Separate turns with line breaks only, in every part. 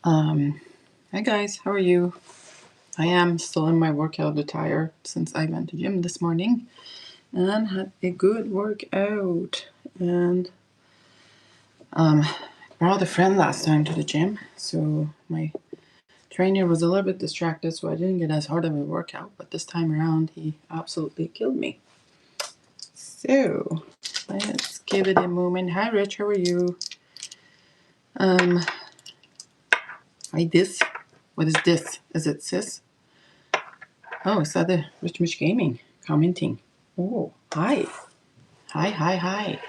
Hi guys, how are you? I am still in my workout attire since I went to gym this morning and had a good workout. And brought a friend last time to the gym, so my trainer was a little bit distracted, so I didn't get as hard of a workout. But this time around, he absolutely killed me. So let's give it a moment. Hi Rich, how are you? Hi this. What is this? Is it sis? Oh, is that the Rich Mitch Gaming commenting? Oh, hi. Hi.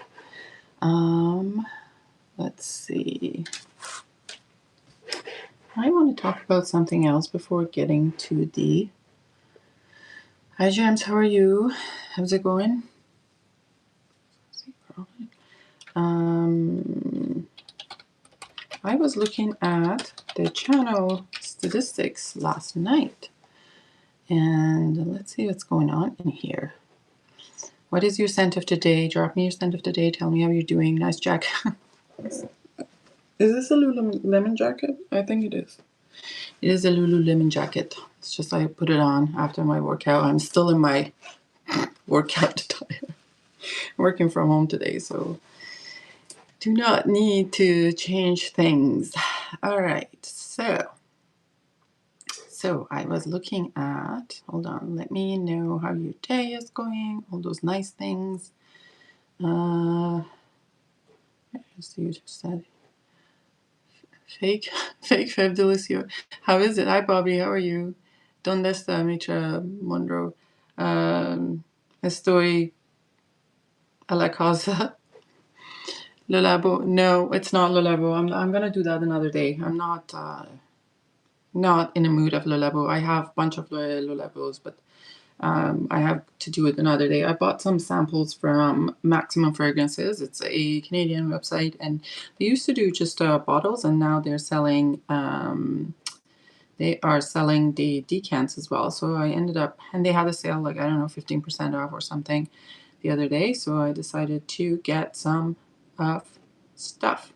Um, let's see. I want to talk about something else before getting to the. Hi, James. How are you? How's it going? I was looking at the channel statistics last night, and let's see what's going on in here. What is your scent of today? Drop me your scent of today. Tell me how you're doing. Nice jacket. Is this a Lululemon jacket? I think it is. It is a Lululemon jacket. It's just I put it on after my workout. I'm still in my workout attire. Working from home today, so do not need to change things. All right, so I was looking at, hold on, let me know how your day is going, all those nice things. So you just said fake Feb Delicio. How is it? Hi Bobby, how are you? ¿Dónde está Mitra Monroe? Estoy a la casa. Le Labo. No, it's not Le Labo. I'm gonna do that another day. I'm not in a mood of Le Labo. I have a bunch of Le Labos, but I have to do it another day. I bought some samples from Maximum Fragrances. It's a Canadian website, and they used to do just bottles, and now they're selling. They are selling the decants as well. So I ended up, and they had a sale, like I don't know, 15% off or something, the other day. So I decided to get some of stuff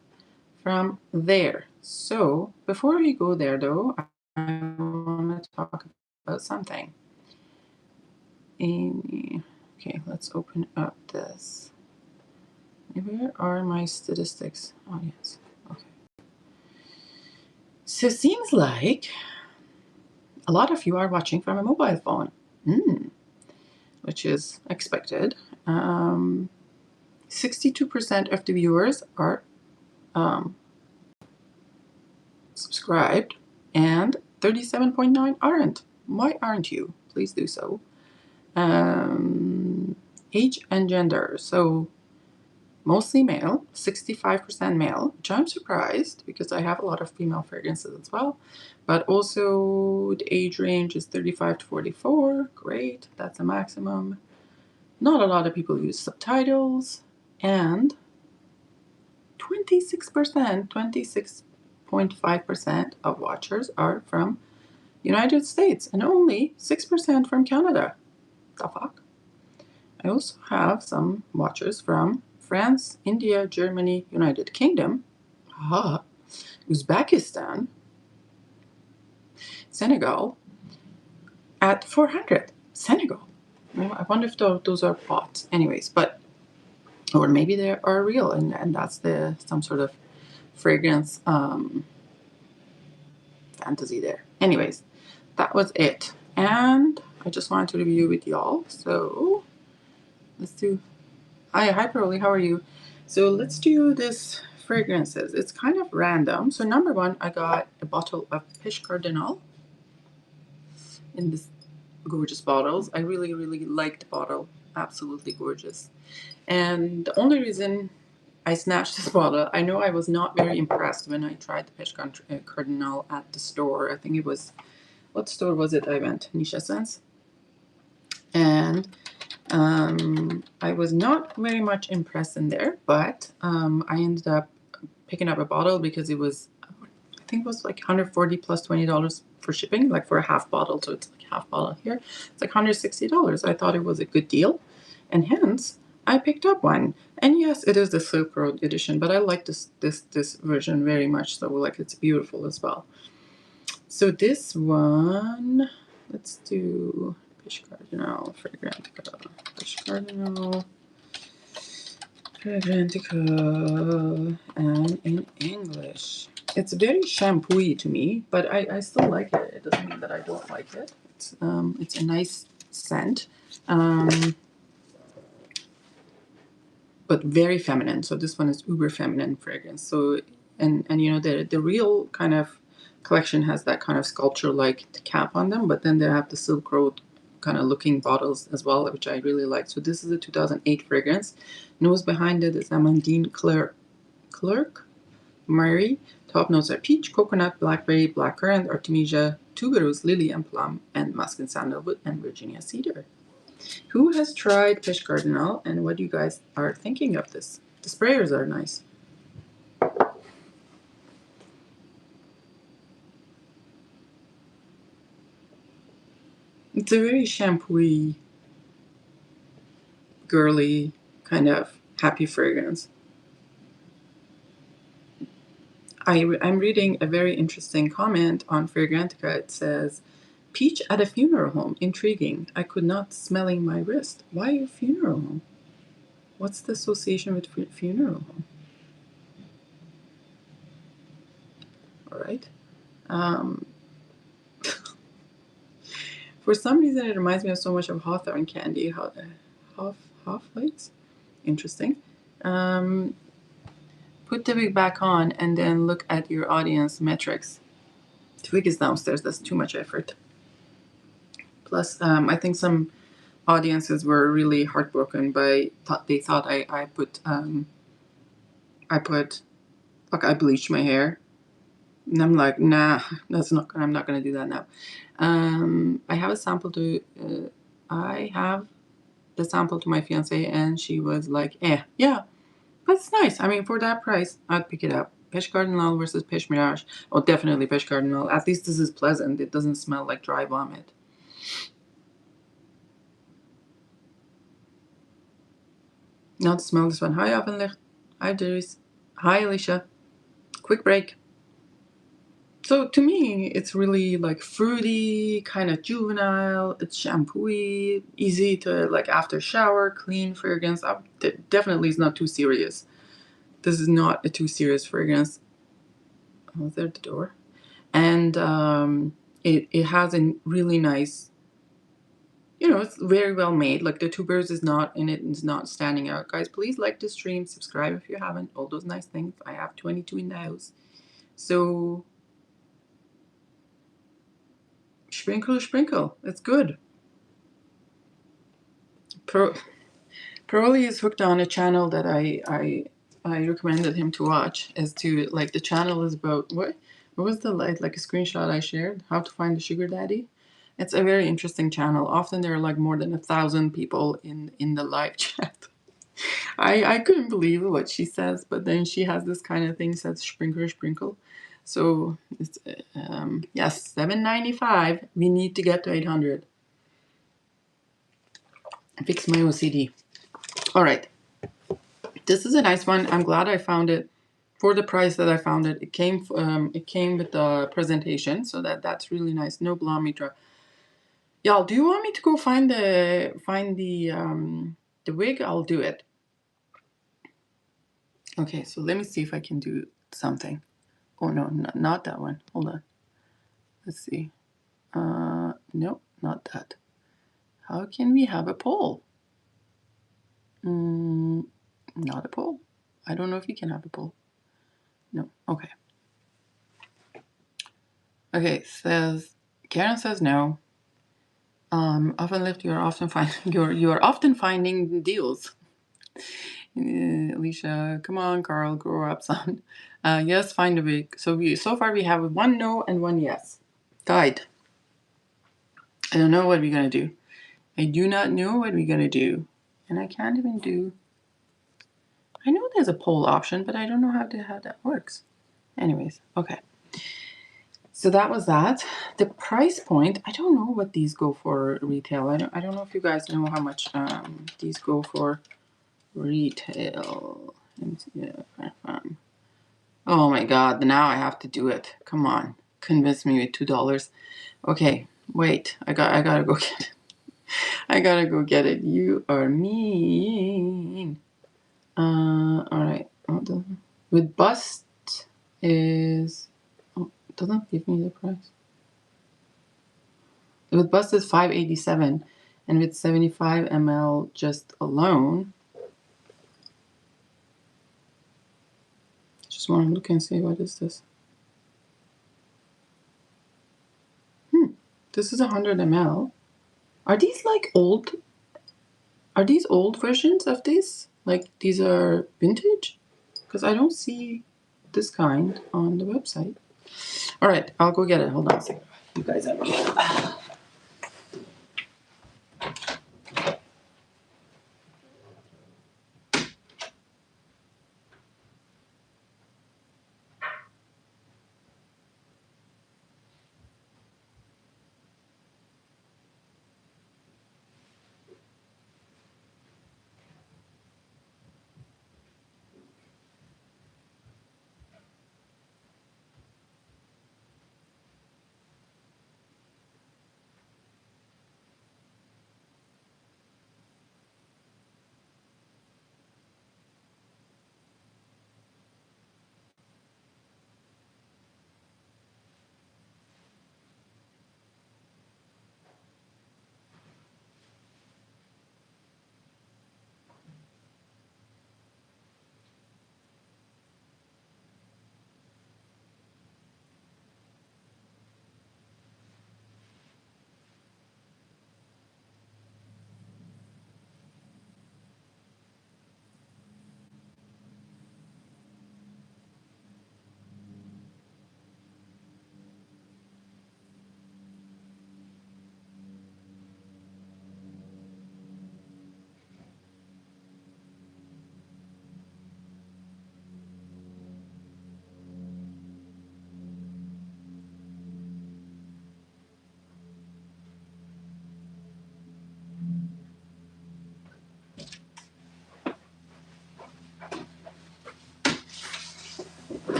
from there. So before we go there, though, I want to talk about something. Okay, let's open up this. Where are my statistics? Oh, yes. Okay. So it seems like a lot of you are watching from a mobile phone, which is expected. 62% of the viewers are subscribed, and 37.9 aren't. Why aren't you? Please do so. Age and gender. So mostly male, 65% male, which I'm surprised because I have a lot of female fragrances as well. But also the age range is 35 to 44. Great, that's a maximum. Not a lot of people use subtitles. And 26%, 26.5% of watchers are from United States and only 6% from Canada. The fuck? I also have some watchers from France, India, Germany, United Kingdom, Uzbekistan, Senegal, at 400. Senegal. I wonder if those are bots. Anyways, but, or maybe they are real and that's some sort of fragrance fantasy there. Anyways, that was it. And I just wanted to review with y'all. So let's do. Hi Pearly, how are you? So let's do this fragrances. It's kind of random. So number one, I got a bottle of PECHE CARDINAL in this gorgeous bottles. I really like the bottle. Absolutely gorgeous. And the only reason I snatched this bottle, I know I was not very impressed when I tried the PECHE CARDINAL at the store. I think it was, what store was it I went? Nisha Sense. And I was not very much impressed in there, but I ended up picking up a bottle because it was, I think it was like $140 plus $20 for shipping, like for a half bottle. So it's like half bottle here. It's like $160. I thought it was a good deal, and hence I picked up one. And yes, it is the Silk Road edition, but I like this version very much. So like it's beautiful as well. So this one, let's do PECHE Cardinal Fragrantica. PECHE Cardinal Fragrantica, and in English. It's very shampoo-y to me, but I still like it. It doesn't mean that I don't like it. It's a nice scent. But very feminine. So this one is uber feminine fragrance. So and you know the real kind of collection has that kind of sculpture like cap on them, but then they have the Silk Road kind of looking bottles as well, which I really like. So this is a 2008 fragrance. Nose behind it is Amandine Clerc Murray. Top notes are peach, coconut, blackberry, blackcurrant, artemisia, tuberose, lily and plum, and musk and sandalwood and Virginia cedar. Who has tried PECHE Cardinal, and what you guys are thinking of this? The sprayers are nice. It's a very shampoo-y, girly, kind of happy fragrance. I'm reading a very interesting comment on Fragrantica. It says, peach at a funeral home. Intriguing. I could not smelling my wrist. Why a funeral home? What's the association with funeral home? All right. For some reason, it reminds me of so much of Hawthorne candy. Half-lights? Interesting. Put the wig back on and then look at your audience metrics. The wig is downstairs. That's too much effort. Plus, I think some audiences were really heartbroken by they thought I bleached my hair, and I'm like, nah, I'm not gonna do that now. I have a sample to I have the sample to my fiance, and she was like, yeah, that's nice. I mean, for that price, I'd pick it up. PECHE Cardinal versus PECHE Mirage. Oh, definitely PECHE Cardinal. At least this is pleasant. It doesn't smell like dry vomit. Now to smell this one. Hi, Ovenlicht. Hi, Doris. Hi, Alicia. Quick break. So to me, it's really like fruity, kind of juvenile. It's shampoo-y, easy to like after shower, clean fragrance. Definitely is not too serious. This is not a too serious fragrance. Oh, there's the door. And it has a really nice, you know, it's very well made. Like the tubers is not in it, is not standing out. Guys, please like the stream, subscribe if you haven't. All those nice things. I have 22 in the house. So sprinkle, sprinkle. It's good. Paroli is hooked on a channel that I recommended him to watch. As to like the channel is about what was the like a screenshot I shared? How to find a sugar daddy. It's a very interesting channel. Often there are like more than 1,000 people in the live chat. I couldn't believe what she says, but then she has this kind of thing says sprinkle sprinkle. So it's yes, $7.95. We need to get to 800. Fix my OCD. All right. This is a nice one. I'm glad I found it for the price that I found it. It came with the presentation, so that's really nice. No Blanc Mitra. Y'all, do you want me to go find the wig? I'll do it. Okay, so let me see if I can do something. Oh no, not that one. Hold on. Let's see. No, not that. How can we have a poll? Not a poll. I don't know if you can have a poll. No. Okay. Okay. Karen says no. Often you are often finding deals. Alicia, come on, Carl, grow up, son. Yes, find a wig. So far we have one no and one yes. Tied. I don't know what we're gonna do. I do not know what we're gonna do, and I can't even do. I know there's a poll option, but I don't know how that works. Anyways, okay. So that was that. The price point, I don't know what these go for retail. I don't know if you guys know how much these go for Retail. MDCI. Oh my God, now I have to do it. Come on. Convince me with $2. Okay, wait. I gotta go get it. I gotta go get it. You are mean. Alright. With bust is... Oh, it doesn't give me the price. With bust is $5.87, and with 75 ml just alone, just want to look and see what is this. This is 100 ml. Are these like old? Are these old versions of this? Like these are vintage? Because I don't see this kind on the website. All right, I'll go get it. Hold on a second. You guys have a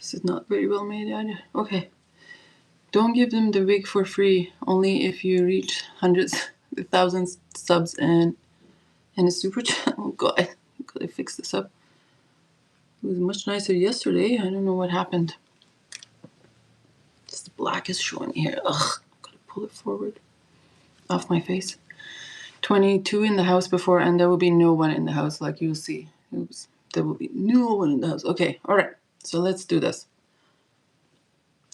This is not very well made either. Okay. Don't give them the wig for free. Only if you reach hundreds, thousands subs and a super chat. Oh God, gotta fix this up. It was much nicer yesterday. I don't know what happened. Just the black is showing here. Ugh, gotta pull it forward off my face. 22 in the house before, and there will be no one in the house, like you'll see. Oops, there will be no one in the house. Okay, all right. So let's do this.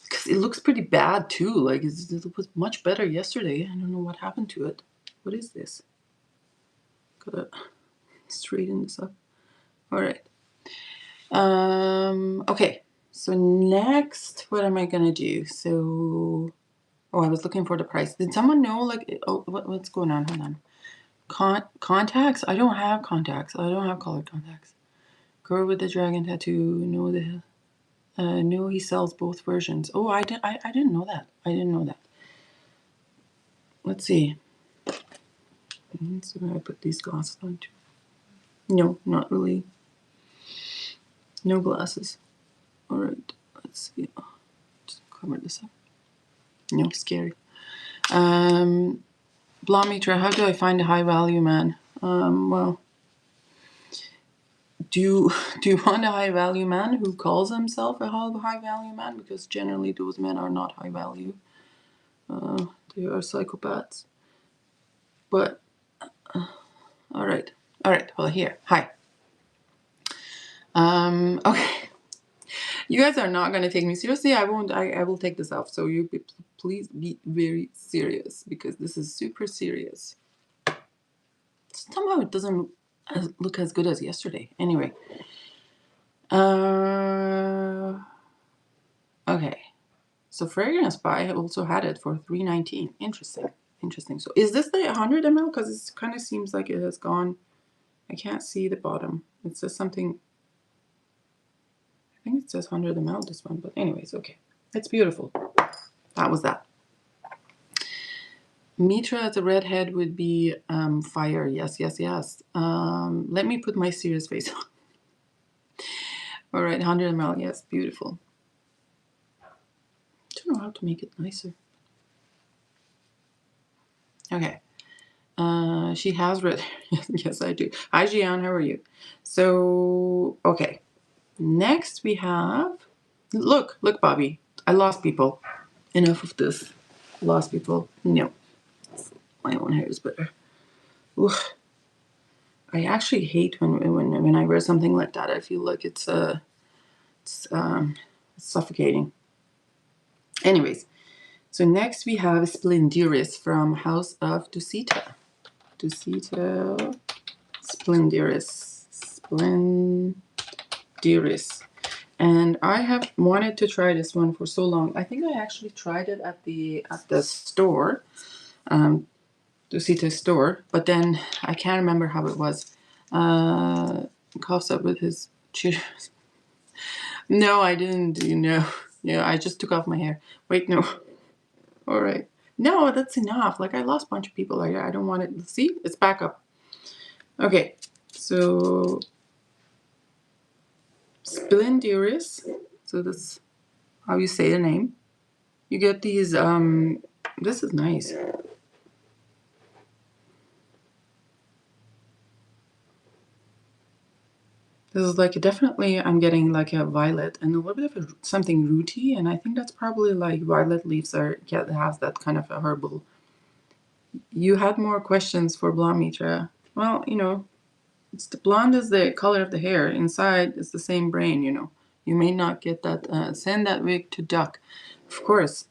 Because it looks pretty bad too. Like it was much better yesterday. I don't know what happened to it. What is this? Gotta straighten this up. All right. Okay. So next, what am I gonna do? So, oh, I was looking for the price. Did someone know? Like, oh, what's going on? Hold on. Contacts? I don't have contacts. I don't have colored contacts. Girl with the dragon tattoo. No, he sells both versions. Oh, I didn't know that. I didn't know that. Let's see. So I put these glasses on too. No, not really. No glasses. All right. Let's see. Just cover this up. No, scary. Mitra, how do I find a high value man? Well, do you want a high value man who calls himself a high value man? Because generally those men are not high value. They are psychopaths. But all right. Well, here. Hi. Okay. You guys are not going to take me seriously. I won't. I will take this off. So please be very serious, because this is super serious. Somehow it doesn't look as good as yesterday. Anyway. Okay. So Fragrance Spy also had it for $3.19. Interesting. So is this the 100 ml? Because it kind of seems like it has gone. I can't see the bottom. It says something. I think it says 100 ml, this one. But anyways, okay. It's beautiful. That was that. Mitra as a redhead would be fire. Yes, yes, yes. Let me put my serious face on. All right, 100 ml. Yes, beautiful. I don't know how to make it nicer. Okay. She has red hair. Yes, I do. Hi, Gian. How are you? So, okay. Next we have... Look, Bobby. I lost people. Enough of this. Lost people. No. My own hair is better. Oof. I actually hate when I wear something like that. I feel like it's suffocating. Anyways, so next we have Splendiris from House of Dusita. Dusita, Splendiris, Splendiris. And I have wanted to try this one for so long. I think I actually tried it at the store, Dusita store, but then I can't remember how it was. Coughs up with his cheers. No, I didn't. Yeah, I just took off my hair. Wait, no. All right. No, that's enough. Like, I lost a bunch of people. I don't want it. See, it's back up. Okay, so Splendiris. So that's how you say the name. You get these. This is nice. This is like definitely. I'm getting like a violet and a little bit of something rooty, and I think that's probably like violet leaves has that kind of a herbal. You had more questions for blonde Mitra. Well, it's the blonde is the color of the hair. Inside is the same brain. You may not get that. Send that wig to Duck, of course.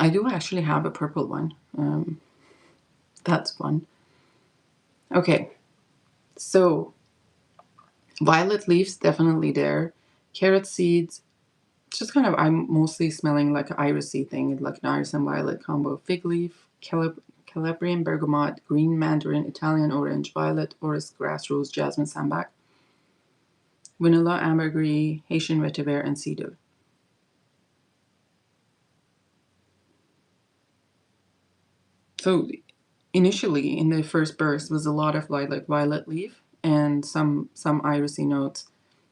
I do actually have a purple one. That's fun. Okay, so violet leaves definitely there. Carrot seeds. It's just kind of, I'm mostly smelling like an irisy thing, like an iris and violet combo. Fig leaf, Calabrian bergamot, green mandarin, Italian orange, violet, orris, grass rose, jasmine, sambac, vanilla, ambergris, Haitian vetiver, and cedar. So initially, in the first burst, was a lot of violet leaf and some irisy notes,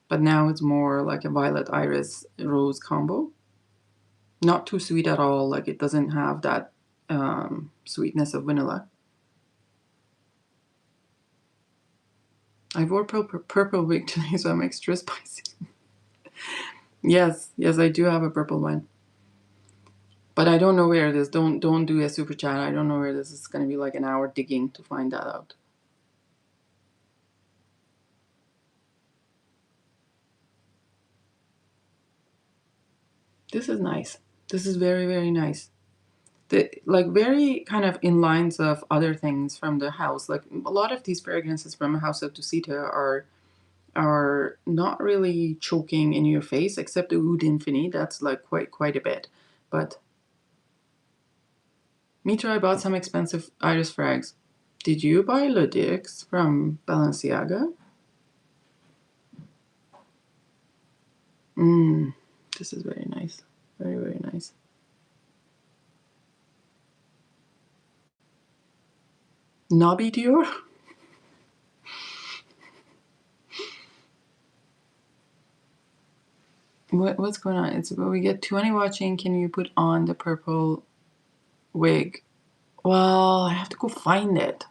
but now it's more like a violet iris rose combo. Not too sweet at all. Like, it doesn't have that sweetness of vanilla. I wore purple wig today, so I'm extra spicy. Yes, I do have a purple one. But I don't know where it is. Don't do a super chat. I don't know where this is. Going to be like an hour digging to find that out. This is nice. This is very, very nice. Like very kind of in lines of other things from the house. Like a lot of these fragrances from House of Dusita are not really choking in your face, except the Oud Infini. That's like quite a bit. But Mitra, I bought some expensive iris frags. Did you buy Le Dix from Balenciaga? This is very nice. Very, very nice. Nobby Dior? What's going on? It's when we get 20 watching, can you put on the purple wig? Well, I have to go find it.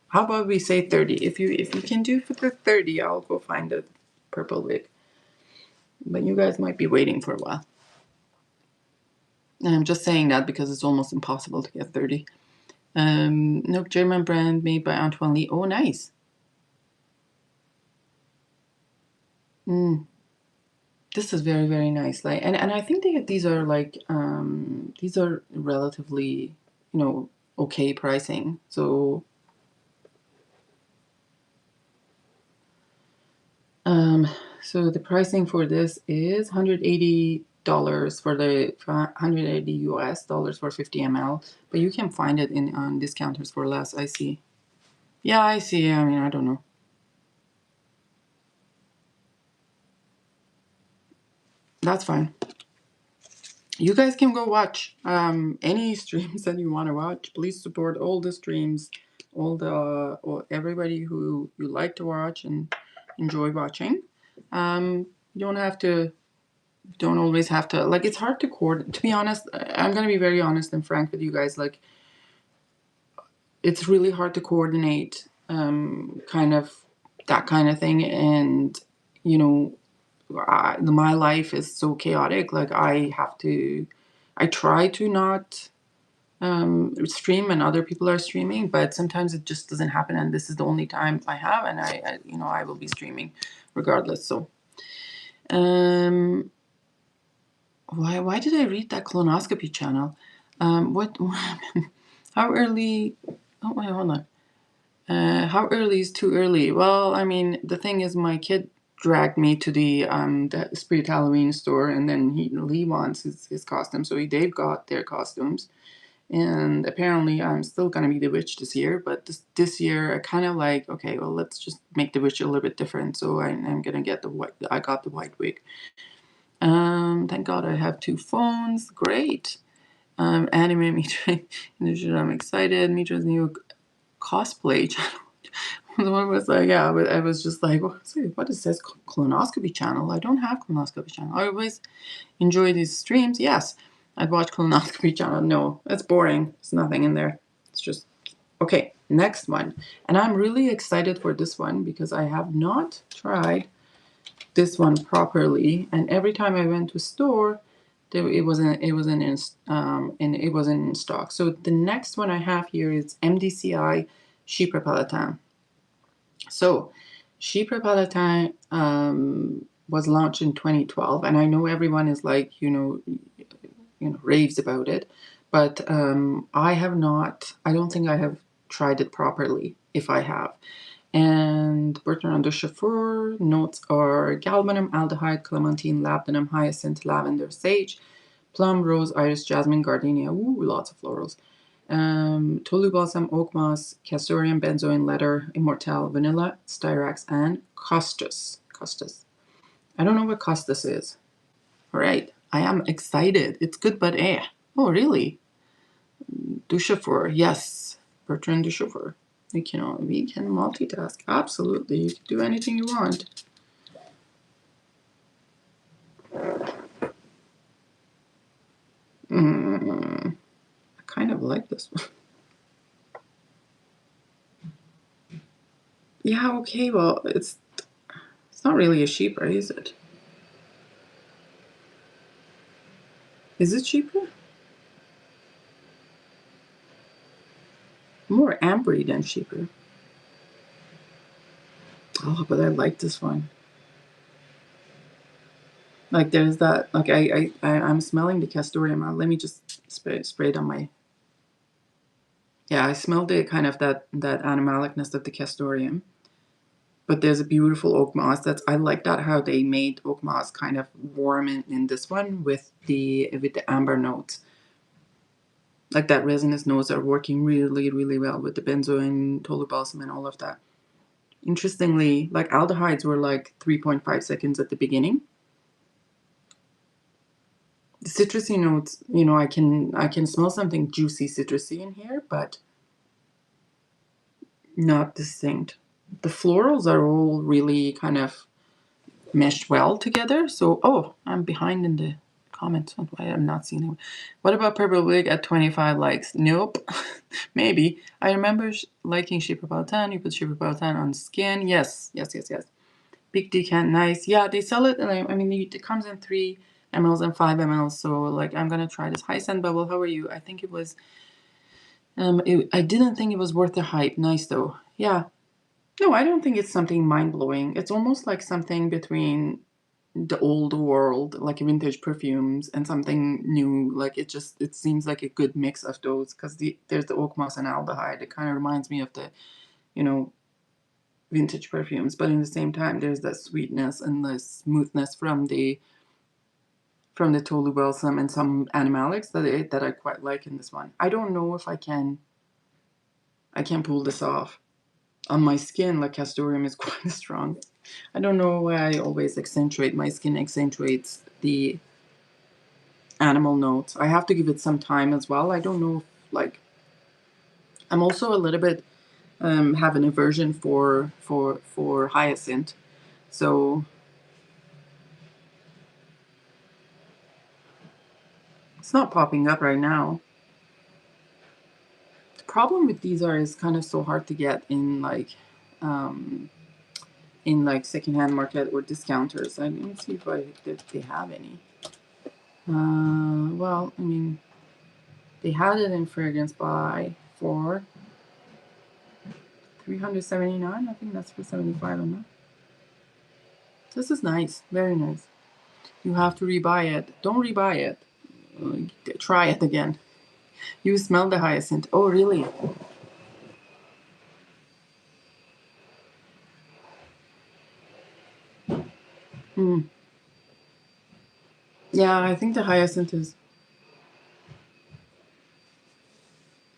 How about we say 30? If you can do for the 30, I'll go find the purple wig. But you guys might be waiting for a while. And I'm just saying that because it's almost impossible to get 30. No, German brand made by Antoine Lee. Oh, nice. This is very, very nice. Like, and I think these are like these are relatively, okay pricing. So so the pricing for this is $180 for the $180 for 50 ml, but you can find it on discounters for less. I see. Yeah, I see. I mean, I don't know. That's fine. You guys can go watch any streams that you want to watch. Please support all the streams, everybody who you like to watch and enjoy watching. You don't have to, don't always have to, like, it's hard to coordinate. To be honest, I'm going to be very honest and frank with you guys. Like, it's really hard to coordinate kind of that kind of thing. And, you know, my life is so chaotic. Like, I try to not stream and other people are streaming, but sometimes it just doesn't happen. And this is the only time I have, and I will be streaming regardless. So, why did I read that colonoscopy channel? What happened? How early? Oh, wait, hold on. How early is too early? Well, I mean, the thing is, my kid dragged me to the Spirit Halloween store, and then he wants his costume, so they've got their costumes, and apparently I'm still gonna be the witch this year, but this year I kind of like, okay, well, let's just make the witch a little bit different. So I'm gonna get the white. I got the white wig. Thank God I have 2 phones. Great. Anime Mitra. I'm excited. Mitra's new cosplay channel. The one was like, yeah, I was just like, what is this colonoscopy channel? I don't have colonoscopy channel. I always enjoy these streams. Yes, I'd watch colonoscopy channel. No, that's boring. There's nothing in there. It's just, okay, next one. And I'm really excited for this one because I have not tried this one properly. And every time I went to a store, it wasn't in stock. So the next one I have here is MDCI CHYPRE Palatine. So CHYPRE Palatine was launched in 2012, and I know everyone is like, raves about it, but I have not. I don't think I have tried it properly. If I have. And Bertrand de Chauffeur notes are galbanum, aldehyde, clementine, labdanum, hyacinth, lavender, sage, plum, rose, iris, jasmine, gardenia. Ooh, lots of florals. Tolu balsam, oak moss, castoreum, benzoin, leather, immortelle, vanilla, styrax, and costus. Costus. I don't know what costus is. All right. I am excited. It's good, but eh. Oh, really? Duchaufour. Yes. Bertrand Duchaufour. We can multitask. Absolutely. You can do anything you want. I kind of like this one. Yeah, okay, well, it's not really a CHYPRE, is it? Is it CHYPRE? More ambery than CHYPRE. Oh, but I like this one. Like, there's that, like, I'm smelling the castoreum. Let me just spray it on my, yeah, I smelled the kind of that animalicness of the castoreum. But there's a beautiful oak moss. I like that how they made oak moss kind of warm in this one with the amber notes. Like, that resinous notes are working really, really well with the benzoin, tolu balsam, and all of that. Interestingly, like, aldehydes were like 3.5 seconds at the beginning. The citrusy notes, I can smell something juicy citrusy in here, but not distinct. The florals are all really kind of meshed well together. So, oh, I'm behind in the comments. Why I'm not seeing it. What about Purple Wig at 25 likes? Nope. Maybe. I remember liking CHYPRE Palatine. You put CHYPRE Palatine on skin. Yes. Big decant, nice. Yeah, they sell it, and I mean, it comes in 3 mLs and 5 mLs. So, like, I'm gonna try this. Hi, Sun Bubble. How are you? I think it was. I didn't think it was worth the hype. Nice though. Yeah. No, I don't think it's something mind blowing. It's almost like something between the old world, like vintage perfumes, and something new. Like, it seems like a good mix of those, because there's the oak moss and aldehyde. It kind of reminds me of the, vintage perfumes, but in the same time, there's that sweetness and the smoothness from the tolu balsam and some animalics that I quite like in this one. I don't know if I can pull this off. on my skin, like castoreum is quite strong. I don't know why I always accentuate, my skin accentuates the animal notes. I have to give it some time as well. I don't know if, like, I'm also a little bit have an aversion for hyacinth. So it's not popping up right now. The problem with these are is kind of so hard to get um, in like secondhand market or discounters. Let me see if they have any. Well, I mean, they had it in fragrance buy for $379. I think that's for 75 on that. This is nice, very nice. You have to rebuy it. Don't rebuy it. Try it again. You smell the hyacinth. Oh, really? Hmm. Yeah, I think the hyacinth is.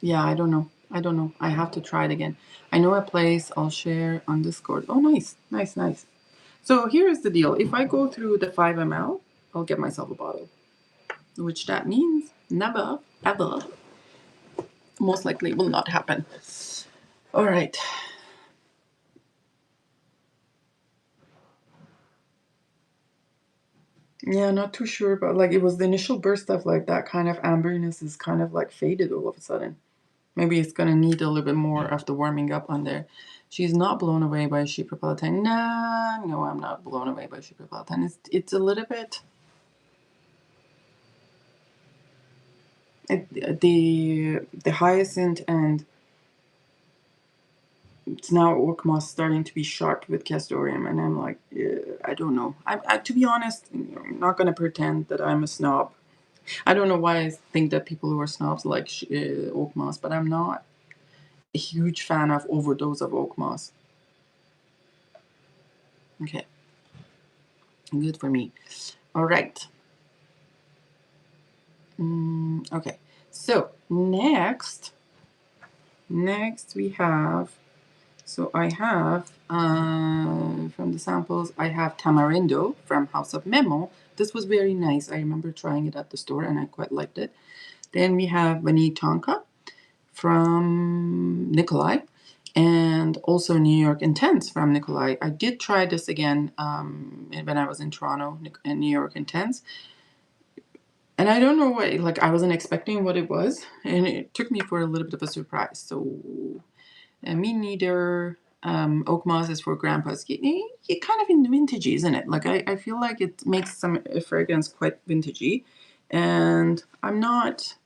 Yeah, I don't know. I don't know. I have to try it again. I know a place I'll share on Discord. Oh, nice, nice, nice. So here's the deal. If I go through the 5 ml, I'll get myself a bottle, which that means never, ever, most likely will not happen. All right. Yeah, not too sure, but like it was the initial burst of like that kind of amberiness is kind of like faded all of a sudden. Maybe it's gonna need a little bit more of the warming up on there. She's not blown away by CHYPRE Palatine. Nah, no, I'm not blown away by CHYPRE Palatine. It's a little bit. The hyacinth and it's now orc moss starting to be sharp with castoreum, and I'm like, I don't know. To be honest, I'm not gonna pretend that I'm a snob. I don't know why I think that people who are snobs like oak moss, but I'm not a huge fan of overdose of oak moss. Okay, good for me. All right. Okay, so next we have, so I have, from the samples, I have Tamarindo from House of Memo. This was very nice. I remember trying it at the store and I quite liked it. Then we have Vanille Tonka from Nikolai, and also New York Intense from Nikolai. I did try this again when I was in Toronto, and New York Intense. And I don't know what, like, I wasn't expecting what it was, and it took me for a little bit of a surprise. So, me neither. Oak moss is for grandpas. You kind of in vintagey, isn't it? Like, I feel like it makes some fragrance quite vintagey, and I'm not.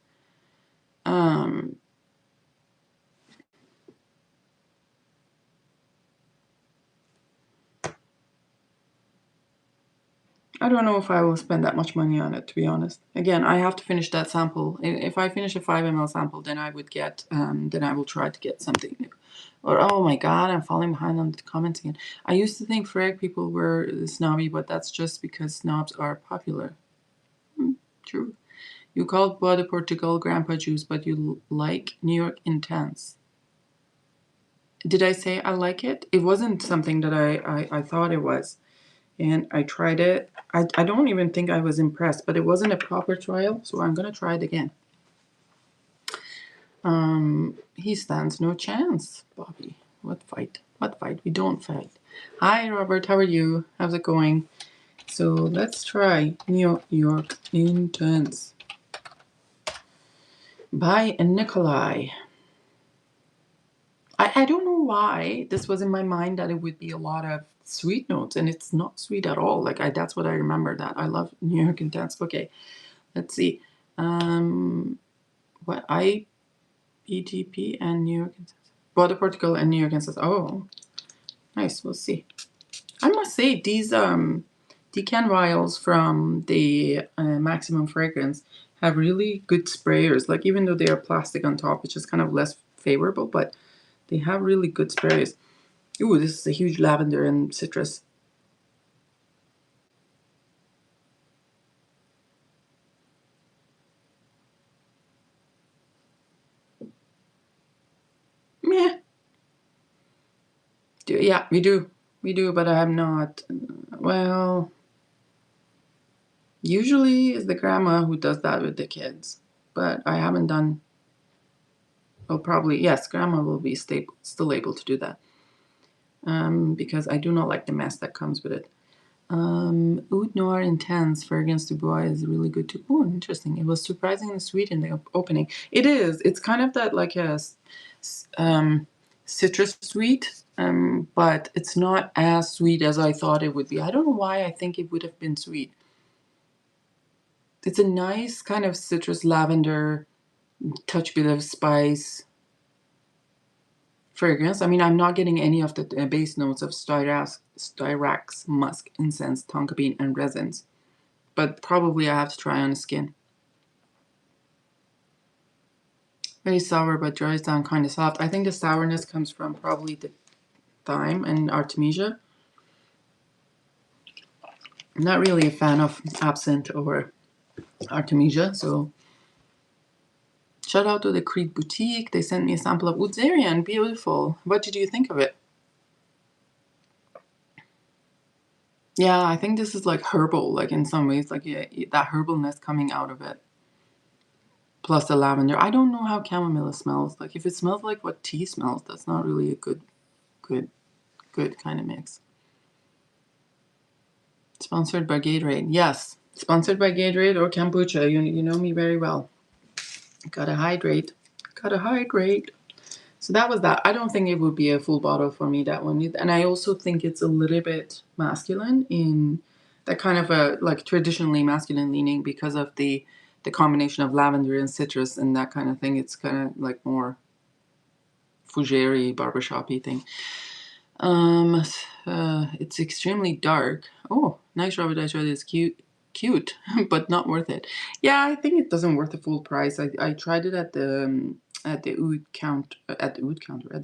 Um, I don't know if I will spend that much money on it, to be honest. Again, I have to finish that sample. If I finish a 5 ml sample, then I would get, then I will try to get something new. Or, oh my God, I'm falling behind on the comments again. I used to think Frag people were snobby, but that's just because snobs are popular. True. You called Bois de Portugal Grandpa Juice, but you like New York Intense. Did I say I like it? It wasn't something that I thought it was. And I tried it. I don't even think I was impressed, but it wasn't a proper trial, so I'm gonna try it again. He stands no chance, Bobby. What fight? What fight? We don't fight. Hi, Robert. How are you? How's it going? So let's try New York Intense by Nikolai. I don't know why this was in my mind that it would be a lot of sweet notes, and it's not sweet at all. Like that's what I remember. That I love New York Intense. Okay, let's see. What IEGP and New York Intense. Border Portugal and New York Intense. Oh, nice. We'll see. I must say these decan vials from the Maximum Fragrance have really good sprayers. Like even though they are plastic on top, which is kind of less favorable, but they have really good sprays. Ooh, this is a huge lavender and citrus. Meh. Yeah, we do. We do, but I'm not. Well, usually it's the grandma who does that with the kids, but I haven't done. Well, probably yes, grandma will be still able to do that. Because I do not like the mess that comes with it. Oud Noir Intense Fragrance du Bois is really good too. Oh, interesting. It was surprisingly sweet in the opening. It is. It's kind of that like a citrus sweet, but it's not as sweet as I thought it would be. I don't know why I think it would have been sweet. It's a nice kind of citrus lavender, touch bit of spice fragrance. I mean, I'm not getting any of the base notes of styrax, musk, incense, tonka bean, and resins. But probably I have to try on the skin. Very sour, but dries down kind of soft. I think the sourness comes from probably the thyme and artemisia. I'm not really a fan of absinthe or artemisia, so shout out to the Creed Boutique. They sent me a sample of Oudzerian. Beautiful. What did you think of it? Yeah, I think this is like herbal, like in some ways, like yeah, that herbalness coming out of it. Plus the lavender. I don't know how chamomile smells. Like if it smells like what tea smells, that's not really a good kind of mix. Sponsored by Gatorade. Yes, sponsored by Gatorade or kombucha. You know me very well. Gotta hydrate. Gotta hydrate. So that was that. I don't think it would be a full bottle for me, that one. And I also think it's a little bit masculine in that kind of a like traditionally masculine leaning because of the combination of lavender and citrus and that kind of thing. It's kind of like more fougere barbershop-y thing. It's extremely dark. Oh, nice rubber dice. It's cute, but not worth it. Yeah, I think it doesn't worth the full price. I tried it at the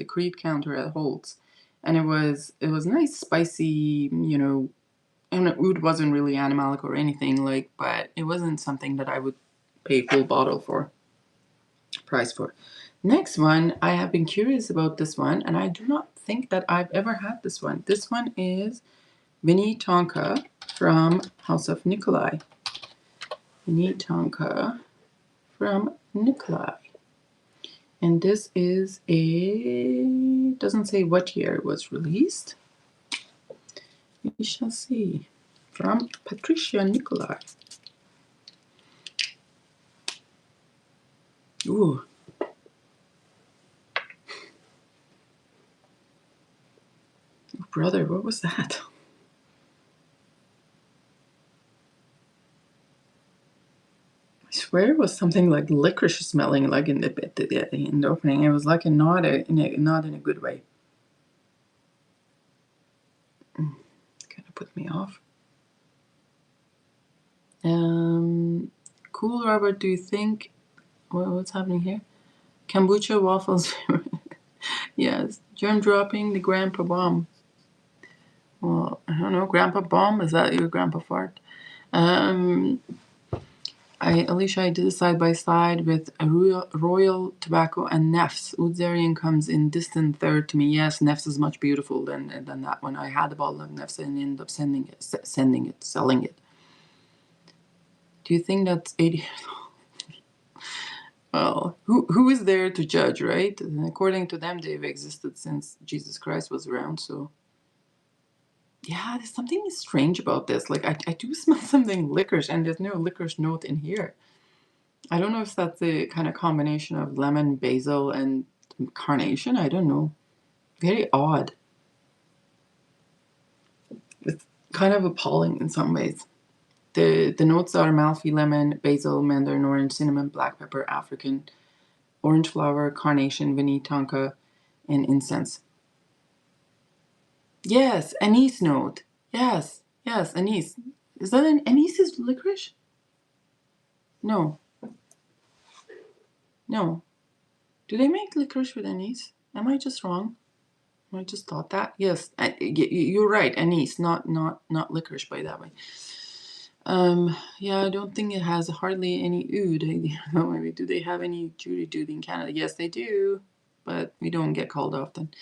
Creed counter at Holt's, and it was nice, spicy. You know, and oud wasn't really animalic or anything like, but it wasn't something that I would pay full bottle for price for. Next one, I have been curious about this one, and I do not think that I've ever had this one. This one is Vinnie Tonka from House of Nikolai. Vinnie Tonka from Nikolai. And this is doesn't say what year it was released. We shall see. From Patricia Nikolai. Ooh. Brother, what was that? I swear it was something like licorice smelling, like in the opening. It was like not in a good way. Kind of put me off. Cool, Robert. Do you think what's happening here? Kombucha waffles. Yes, germ dropping the grandpa bomb. Well, I don't know. Grandpa bomb? Is that your grandpa fart? Alicia, I did a side by side with a Royal Tobacco and Neff's. Oudzerian comes in distant third to me. Yes, Neff's is much beautiful than that one. I had a bottle of Neff's and ended up selling it. Do you think that's 80 years old? Well, who is there to judge, right? And according to them, they've existed since Jesus Christ was around, so. Yeah, there's something strange about this. Like, I do smell something licorice, and there's no licorice note in here. I don't know if that's the kind of combination of lemon, basil, and carnation. I don't know. Very odd. It's kind of appalling in some ways. The notes are Amalfi lemon, basil, mandarin orange, cinnamon, black pepper, African, orange flower, carnation, Vinnie Tonka, and incense. Yes, anise note. Yes, anise. Is that an anise is licorice? No. Do they make licorice with anise? Am I just wrong? I just thought that. Yes, you're right. Anise, not licorice by that way. Yeah, I don't think it has hardly any oud. Maybe do they have any Judy Dude in Canada? Yes, they do, but we don't get called often.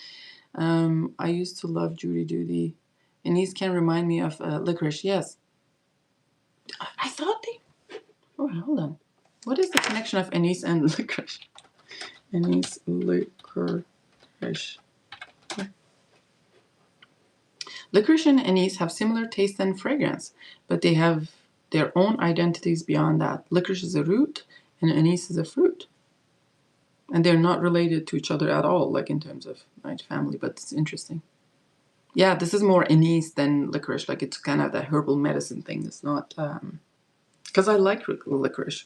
I used to love Judy Duty. Anise can remind me of licorice. Yes. I thought they... Oh, hold on. What is the connection of anise and licorice? Anise, licorice. Licorice and anise have similar taste and fragrance, but they have their own identities beyond that. Licorice is a root, and anise is a fruit. And they're not related to each other at all, like in terms of family, but it's interesting. Yeah, this is more anise than licorice. Like it's kind of that herbal medicine thing. It's not, because I like licorice.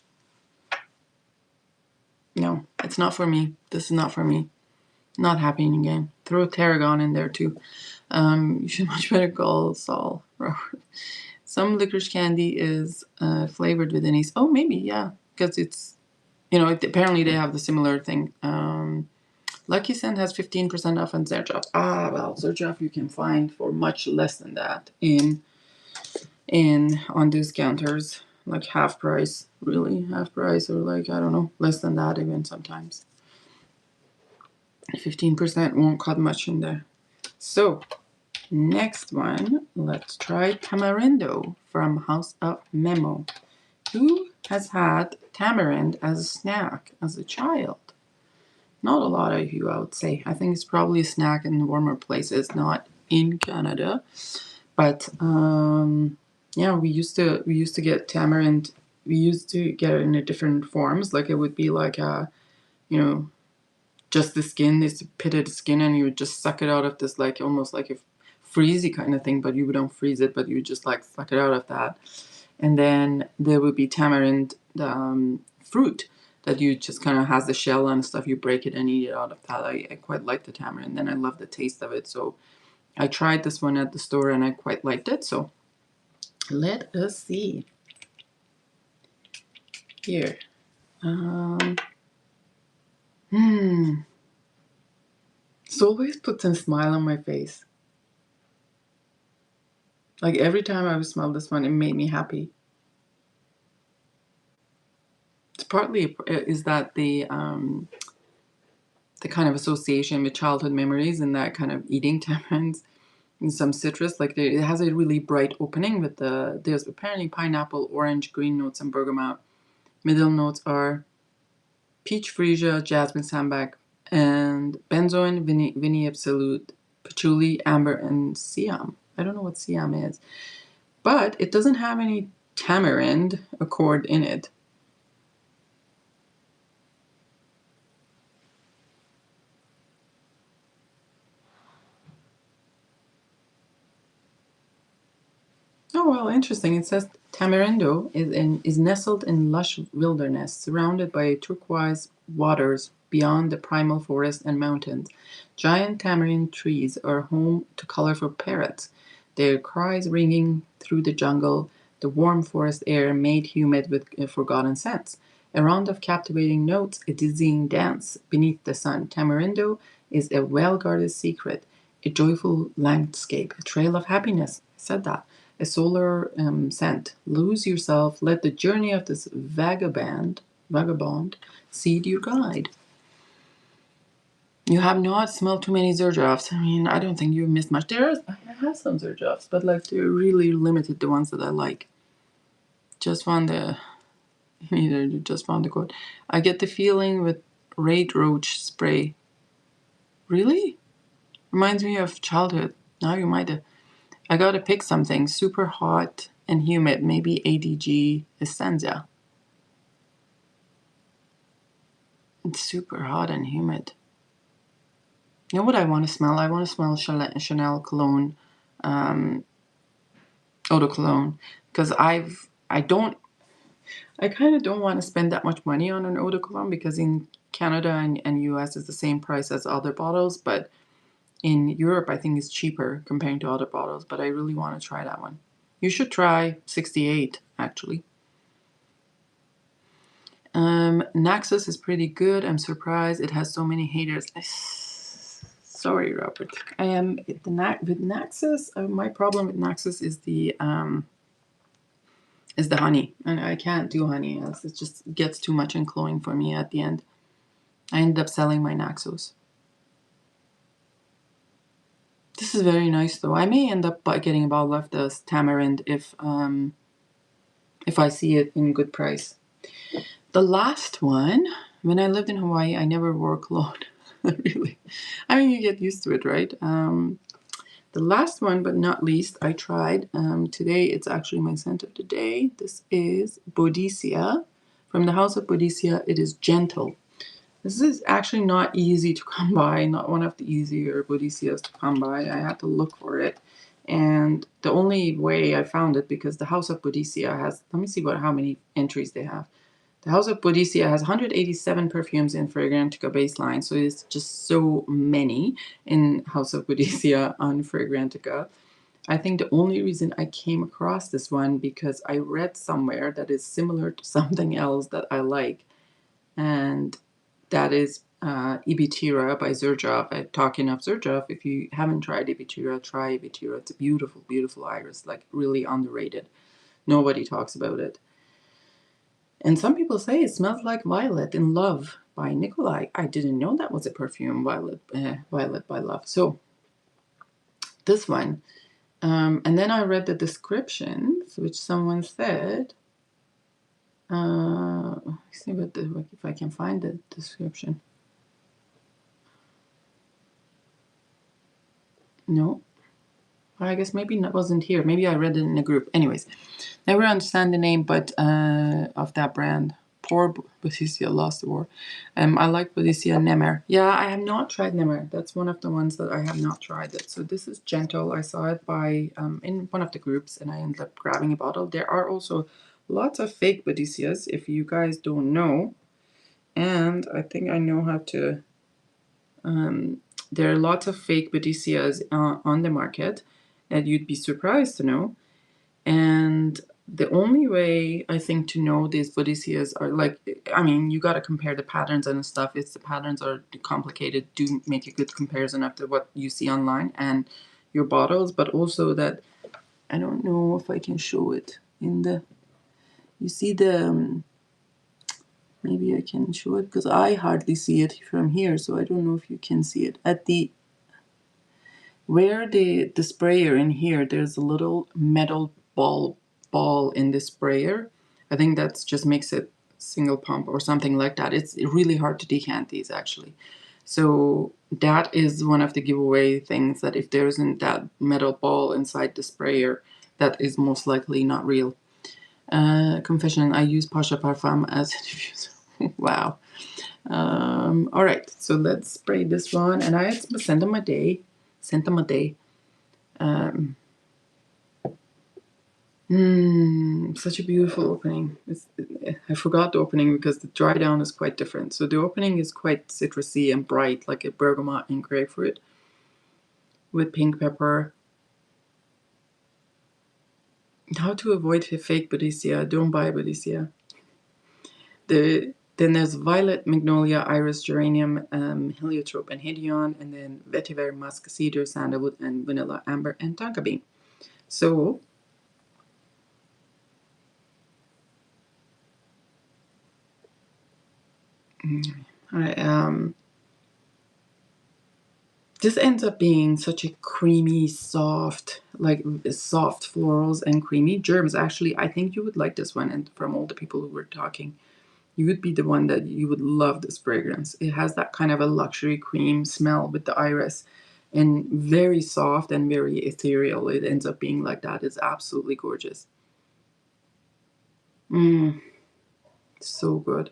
No, it's not for me. This is not for me. Not happening again. Throw tarragon in there too. You should much better call Saul, Robert. Some licorice candy is flavored with anise. Oh, maybe, yeah. Because it's, apparently they have the similar thing. Lucky Scent has 15% off on Zerjoff. Ah, well, Zerjoff you can find for much less than that on discounters. Like half price, really. Half price, or like, I don't know, less than that even sometimes. 15% won't cut much in there. So, next one, let's try Tamarindo from House of Memo. Who has had tamarind as a snack as a child? Not a lot of you, I would say. I think it's probably a snack in warmer places, not in Canada. But yeah, we used to get tamarind. We used to get it in different forms. Like it would be like a, just the skin, this pitted skin, and you would just suck it out of this, like almost like a freezy kind of thing, but you don't freeze it, but you just like suck it out of that. And then there would be tamarind fruit that you just kind of has the shell and stuff. You break it and eat it out of that. I quite like the tamarind, and I love the taste of it. So I tried this one at the store, and I quite liked it. So let us see here. This always puts a smile on my face. Like every time I would smell this one, it made me happy. It's partly is that the kind of association with childhood memories and that kind of eating tamarinds and some citrus. Like it has a really bright opening with there's apparently pineapple, orange, green notes, and bergamot. Middle notes are peach freesia, jasmine sambac, and benzoin, vinny absolute, patchouli, amber, and siam. I don't know what siam is, but it doesn't have any tamarind accord in it. Oh, well, interesting. It says Tamarindo is nestled in lush wilderness, surrounded by turquoise waters beyond the primal forest and mountains. Giant tamarind trees are home to colorful parrots, their cries ringing through the jungle, the warm forest air made humid with forgotten scents. A round of captivating notes, a dizzying dance beneath the sun. Tamarindo is a well-guarded secret, a joyful landscape, a trail of happiness. I said that. A solar scent. Lose yourself. Let the journey of this vagabond seed your guide. You have not smelled too many Zerjoffs. I mean, I don't think you missed much. I have some Zerjoffs, but like they're really limited, the ones that I like. Just found the quote. I get the feeling with Raid Roach spray. Really? Reminds me of childhood. Now you might have. I gotta pick something super hot and humid, maybe ADG Essenza. It's super hot and humid. You know what I want to smell? I want to smell Chanel cologne, eau de cologne, because I kind of don't want to spend that much money on an eau de cologne because in Canada and US it's the same price as other bottles, but in Europe I think it's cheaper compared to other bottles, but I really want to try that one. You should try 68 actually. Naxos is pretty good. I'm surprised it has so many haters. Sorry, Robert. With Naxos. My problem with Naxos is the honey, and I can't do honey else. It just gets too much and cloying for me at the end. I ended up selling my Naxos. This is very nice though. I may end up by getting a bottle of this tamarind if I see it in good price. The last one, when I lived in Hawaii, I never wore cologne. Really. I mean, you get used to it, right? The last one, but not least, I tried. Today, it's actually my scent of the day. This is Boadicea. From the House of Boadicea, it is Gentle. This is actually not easy to come by, not one of the easier Boadiceas to come by. I had to look for it. And the only way I found it, because the House of Boadicea has, let me see how many entries they have. The House of Boadicea has 187 perfumes in Fragrantica baseline, so it's just so many in House of Boadicea on Fragrantica. I think the only reason I came across this one because I read somewhere that is similar to something else that I like, and that is Ibitira by Xerjoff. Talking of Xerjoff, if you haven't tried Ibitira, try Ibitira. It's a beautiful, beautiful iris, like really underrated. Nobody talks about it. And some people say it smells like Violet in Love by Nikolai. I didn't know that was a perfume, Violet by Love. So this one. And then I read the descriptions, which someone said, see if I can find the description. No. I guess maybe that wasn't here. Maybe I read it in a group. Anyways, never understand the name, but of that brand. Poor Boadicea lost the war. I like Boadicea Nemer. Yeah, I have not tried Nemer. That's one of the ones that I have not tried it. So this is Gentle. I saw it by in one of the groups, and I ended up grabbing a bottle. There are also lots of fake Boadiceas, if you guys don't know. And I think I know how to. There are lots of fake Boadicias on the market that you'd be surprised to know. And the only way I think to know these Boadicias are like, I mean, you got to compare the patterns and stuff. If the patterns are complicated, do make a good comparison after what you see online and your bottles, but also that, I don't know if I can show it in the, you see the, maybe I can show it because I hardly see it from here, so I don't know if you can see it. At the, where the sprayer in here, there's a little metal ball in the sprayer. I think that's just makes it single pump or something like that. It's really hard to decant these actually. So that is one of the giveaway things, that if there isn't that metal ball inside the sprayer, that is most likely not real. Confession, I use PECHE Parfum as a diffuser. Wow. All right, so let's spray this one, and I sent them a day. Such a beautiful opening. I forgot the opening because the dry down is quite different. So the opening is quite citrusy and bright, like a bergamot and grapefruit with pink pepper. How to avoid fake Boadicea. Don't buy Boadicea. Then there's violet, magnolia, iris, geranium, heliotrope, and hedion, and then vetiver, musk, cedar, sandalwood, and vanilla, amber, and tonka bean. So this ends up being such a creamy, soft, like soft florals and creamy germs. Actually, I think you would like this one, and from all the people who were talking, you would be the one that you would love this fragrance. It has that kind of a luxury cream smell with the iris, and very soft and very ethereal. It ends up being like that. It's absolutely gorgeous. So good.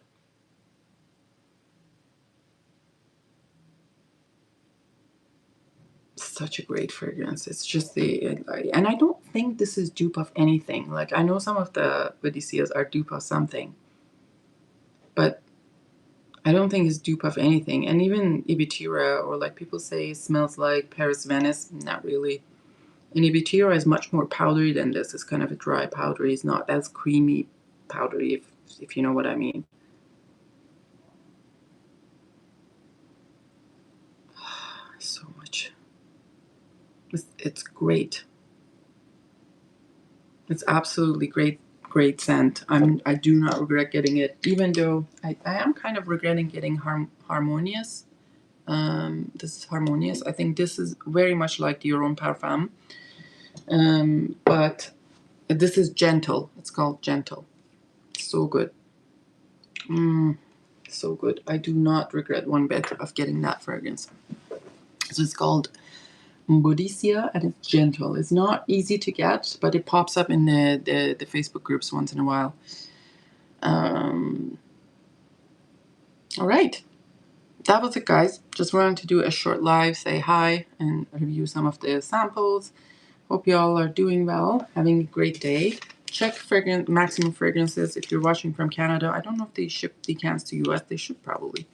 Such a great fragrance. It's just and I don't think this is dupe of anything. Like, I know some of the Boadiceas are dupe of something, but I don't think it's dupe of anything. And even Ibitira, or like people say it smells like Paris Venice, not really. And Ibitira is much more powdery than this. It's kind of a dry powdery. It's not as creamy powdery, if you know what I mean. So much. It's great. It's absolutely great scent. I do not regret getting it, even though I am kind of regretting getting Harmonious. This is Harmonious. I think this is very much like the Mitra-et-le-Parfum, but this is Gentle. It's called Gentle. So good. So good. I do not regret one bit of getting that fragrance. So it's called MDCI and it's Gentle. It's not easy to get, but it pops up in the Facebook groups once in a while. All right. That was it, guys. Just wanted to do a short live, say hi, and review some of the samples. Hope you all are doing well, having a great day. Check Maximum Fragrances if you're watching from Canada. I don't know if they ship the cans to US. They should probably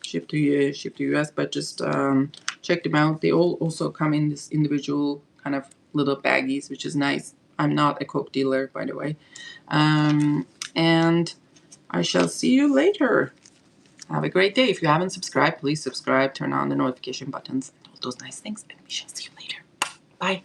ship to US, but just check them out. They all also come in this individual kind of little baggies, which is nice. I'm not a Coke dealer, by the way. And I shall see you later. Have a great day. If you haven't subscribed, please subscribe, turn on the notification buttons, and all those nice things, and we shall see you later. Bye.